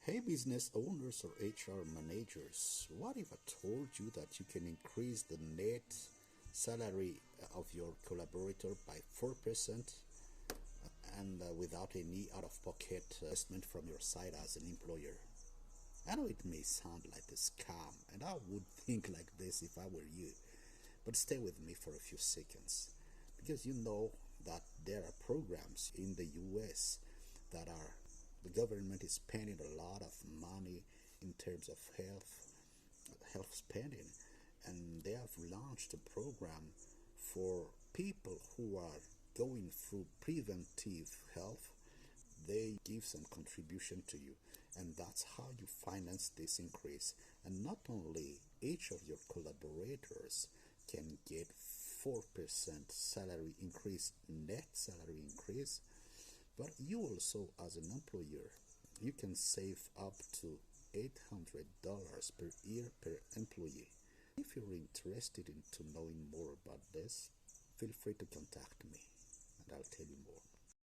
Hey, business owners or HR managers, what if I told you that you can increase the net salary of your collaborator by 4% and without any out of pocket investment from your side as an employer? I know it may sound like a scam, and I would think like this if I were you, but stay with me for a few seconds because you know that there are programs in the US that are the government is spending a lot of money in terms of health spending, and they have launched a program for people who are going through preventive health. They give some contribution to you, and that's how you finance this increase. And not only each of your collaborators can get 4% salary increase, net salary increase, but you also, as an employer, you can save up to $800 per year per employee. If you're interested into knowing more about this, feel free to contact me and I'll tell you more.